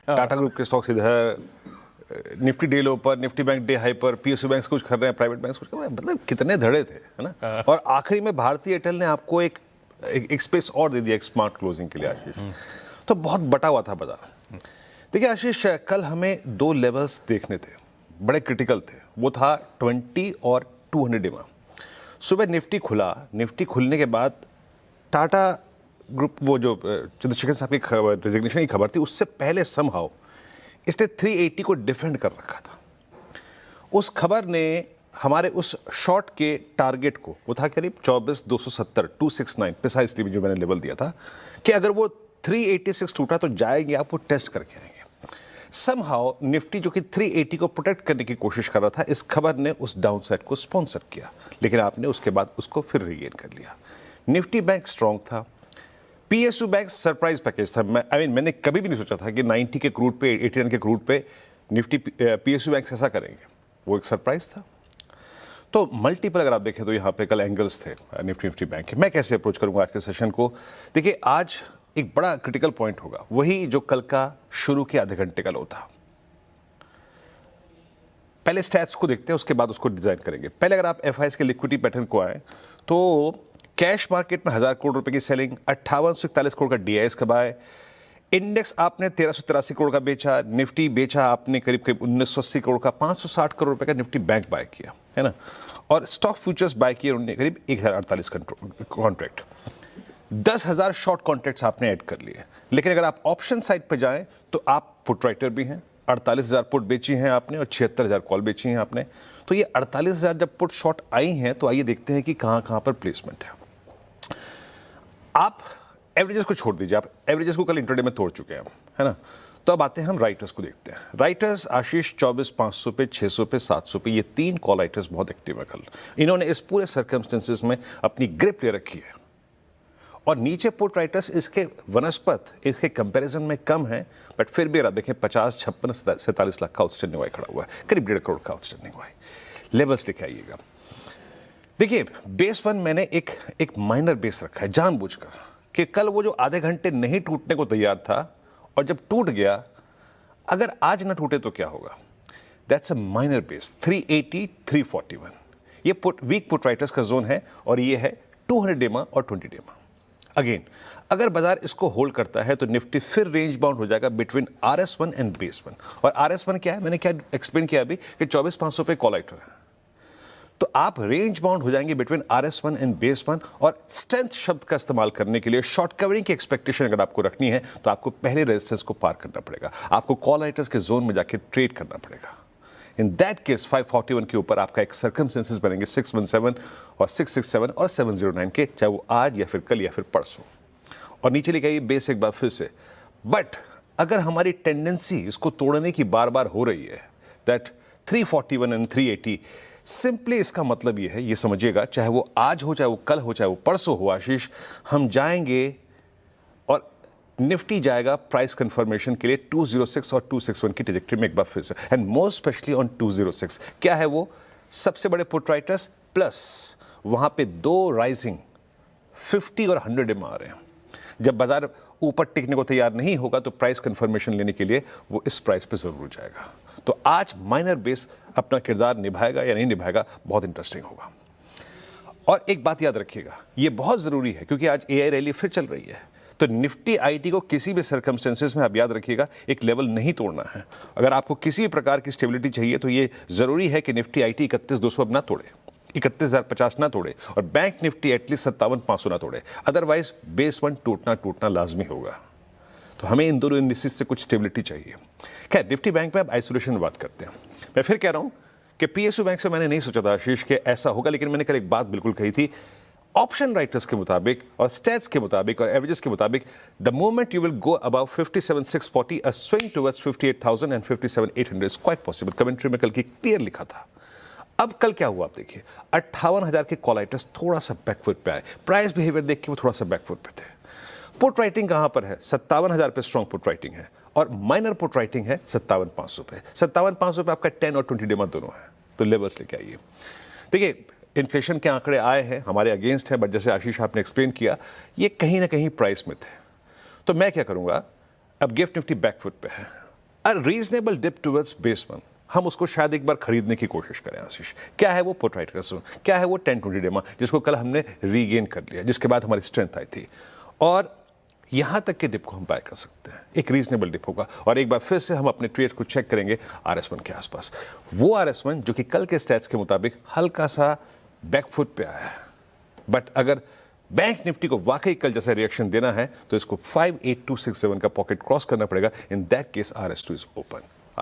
Tata group के stocks इधर, Nifty day लो पर, निफ्टी बैंक डे हाई पर, पीएसयू बैंक कुछ कर रहे हैं, प्राइवेट बैंक कुछ कर रहे हैं, मतलब कितने धड़े थे, है ना। और आखिरी में भारतीय एयरटेल ने आपको एक स्पेस और दे दिया एक स्मार्ट क्लोजिंग के लिए आशीष। तो बहुत बटा हुआ था बाजार। देखिए आशीष, कल हमें दो लेवल्स देखने थे, बड़े क्रिटिकल थे। वो था 20 और 200 EMA। सुबह निफ्टी खुला, निफ्टी खुलने के बाद टाटा ग्रुप, वो जो चंद्रशेखर साहब की रेजिग्नेशन की खबर थी, उससे पहले समहाउ इसने 380 को डिफेंड कर रखा था। उस खबर ने हमारे उस शॉर्ट के टारगेट को, वो था करीब 24,270 269 प्रिसाइसली, जो मैंने लेवल दिया था कि अगर वो 386 टूटा तो जाएंगे, आप वो टेस्ट करके आएंगे। समहाउ निफ्टी जो कि 380 को प्रोटेक्ट करने की कोशिश कर रहा था, इस खबर ने उस डाउनसाइड को स्पॉन्सर किया, लेकिन आपने उसके बाद उसको फिर रीगेन कर लिया। निफ्टी बैंक स्ट्रांग था, पीएसयू बैंक सरप्राइज पैकेज था। मैंने कभी भी नहीं सोचा था कि 90 के क्रूड पे, 89 के क्रूड पे निफ्टी पीएसयू बैंक ऐसा करेंगे, वो एक सरप्राइज था। तो मल्टीपल अगर आप देखें तो यहाँ पे कल एंगल्स थे निफ्टी बैंक के। मैं कैसे अप्रोच करूंगा आज के सेशन को? देखिए आज एक बड़ा क्रिटिकल पॉइंट होगा, वही जो कल का शुरू के आधे घंटे का लो था। पहले स्टैट्स को देखते हैं, उसके बाद उसको डिजाइन करेंगे। पहले अगर आप एफआईएस के लिक्विडिटी पैटर्न को आए तो कैश मार्केट में 1000 करोड़ रुपए की सेलिंग, 5841 करोड़ का डीआईएस का बाय, इंडेक्स आपने 1383 करोड़ का बेचा, निफ्टी बेचा आपने करीब करीब 1980 करोड़ का, 560 करोड़ रुपए का निफ्टी बैंक बाय किया, है ना। और स्टॉक फ्यूचर्स बाय किए उन्होंने करीब 1048 कॉन्ट्रैक्ट, 10,000 शॉर्ट कॉन्ट्रैक्ट्स आपने ऐड कर लिए। लेकिन अगर आप ऑप्शन साइड पर जाएं तो आप पुट राइटर भी हैं, 48,000 पुट बेची हैं आपने और 76,000 कॉल बेची हैं आपने। तो ये 48,000 जब पुट शॉर्ट आई हैं तो आइए देखते हैं कि कहां कहां पर प्लेसमेंट है। आप एवरेजेस को छोड़ दीजिए, आप एवरेजेस को कल इंट्राडे में तोड़ चुके हैं, है ना। तो अब आते हैं हम राइटर्स को देखते हैं। राइटर्स आशीष 24,500 पे, 600 पे, 700 पे, ये तीन कॉल राइटर्स बहुत एक्टिव है कल। इन्होंने इस पूरे सर्कमस्टेंसेस में अपनी ग्रिप ले रखी है। और नीचे पुट राइटर्स इसके वनस्पत इसके कंपैरिजन में कम है, बट फिर भी आप देखें 50, 56, 47 लाख का आउटस्टैंडिंग वाई खड़ा हुआ है, करीब 1.5 करोड़ का आउटस्टैंडिंग वाई। लेवल्स लिखे आइएगा। देखिए बेस वन मैंने एक माइनर बेस रखा है जानबूझकर, कि कल वो जो आधे घंटे नहीं टूटने को तैयार था और जब टूट गया, अगर आज ना टूटे तो क्या होगा। That's a minor base 380 341। ये वीक पुट राइटर्स का जोन है और ये है 200 EMA और 20 EMA। अगेन अगर बाजार इसको होल्ड करता है तो निफ्टी फिर रेंज बाउंड हो जाएगा between RS1 and base one. और RS1 क्या है, मैंने क्या एक्सप्लेन किया अभी कि 24,500 पे कॉल राइटर है, तो आप रेंज बाउंड हो जाएंगे between RS1 and base one. और स्ट्रेंथ शब्द का इस्तेमाल करने के लिए शॉर्ट कवरिंग की एक्सपेक्टेशन अगर आपको रखनी है तो आपको पहले रेजिस्टेंस को पार करना पड़ेगा, आपको कॉल राइटर्स के जोन में जाके ट्रेड करना पड़ेगा। इन दैट केस 541 के ऊपर आपका एक सर्कमस्टेंसेस बनेंगे 617 और 667 और 709 के, चाहे वो आज या फिर कल या फिर परसों। और नीचे लिखा ये बेस एक बार फिर से, बट अगर हमारी टेंडेंसी इसको तोड़ने की बार बार हो रही है, दैट 341 एंड 380, सिंपली इसका मतलब ये है, ये समझिएगा, चाहे वो आज हो, चाहे वो कल हो, चाहे वो परसों हो आशीष, हम जाएंगे और निफ्टी जाएगा प्राइस कंफर्मेशन के लिए 206 और 261 की ट्रैजेक्टरी में एक बार फिर से, एंड मोर स्पेशली ऑन 206। क्या है वो? सबसे बड़े पुट राइटर्स प्लस वहां पे दो राइजिंग 50 और 100 EMA आ रहे हैं। जब बाजार ऊपर टिकने को तैयार नहीं होगा तो प्राइस कंफर्मेशन लेने के लिए वो इस प्राइस पे जरूर जाएगा। तो आज माइनर बेस अपना किरदार निभाएगा या नहीं निभाएगा, बहुत इंटरेस्टिंग होगा। और एक बात याद रखिएगा, ये बहुत जरूरी है क्योंकि आज AI रैली फिर चल रही है, तो निफ्टी IT को किसी भी सर्कमस्टेंसेस में आप याद रखिएगा एक लेवल नहीं तोड़ना है। अगर आपको किसी भी प्रकार की स्टेबिलिटी चाहिए तो ये जरूरी है कि निफ्टी IT 31,200 अब ना तोड़े, 31,050 ना तोड़े, और बैंक निफ्टी एटलीस्ट 57,500 ना तोड़े, अदरवाइज बेस वन टूटना लाजमी होगा। तो हमें इन दोनों इंडिसेस से कुछ स्टेबिलिटी चाहिए। खैर निफ्टी बैंक में अब आइसोलेशन में बात करते हैं। मैं फिर कह रहा हूं कि पीएसयू बैंक से मैंने नहीं सोचा था आशीष के ऐसा होगा, लेकिन मैंने कल एक बात बिल्कुल कही थी, ऑप्शन राइटर्स के मुताबिक और स्टैट्स के मुताबिक और एवरेजेस के मुताबिक, the moment you will go about 57,640, a swing towards 58,000 and 57,800 is quite possible. Commentary में कल की क्लियर लिखा था। अब कल क्या हुआ आप देखिए, 58,000 के कॉल राइटर्स थोड़ा सा बैकफुट पे आए, प्राइस बिहेवियर देख के वो थोड़ा सा बैकफुट पे थे। पुट राइटिंग कहां पर है? 57,000 पे स्ट्रॉन्ग पुट राइटिंग है और माइनर पुट राइटिंग है 57,500 पे। 57,500 पे आपका 10 और 20 EMA दोनों है, तो लेवल्स लेके आइए। देखिए इन्फ्लेशन के आंकड़े आए हैं, हमारे अगेंस्ट है, बट जैसे आशीष आपने एक्सप्लेन किया, ये कहीं ना कहीं प्राइस में थे। तो मैं क्या करूंगा, अब गिफ्ट निफ्टी बैकफुट पे है, a reasonable dip towards base one, हम उसको शायद एक बार खरीदने की कोशिश करें आशीष। क्या है वो पुट राइट का, क्या है वो 10-20 डेमा जिसको कल हमने रीगेन कर लिया, जिसके बाद हमारी स्ट्रेंथ आई थी, और यहां तक के डिप को हम बाय कर सकते हैं, एक रीजनेबल डिप होगा। और एक बार फिर से हम अपने ट्रेड्स को चेक करेंगे RS1 के आसपास, वो RS1 जो कि कल के स्टैट्स के मुताबिक हल्का सा बैकफुट पे आया है। बट अगर बैंक निफ्टी को वाकई कल जैसा रिएक्शन देना है तो इसको 58267 का पॉकेट क्रॉस करना पड़ेगा। In that case RS2 is open.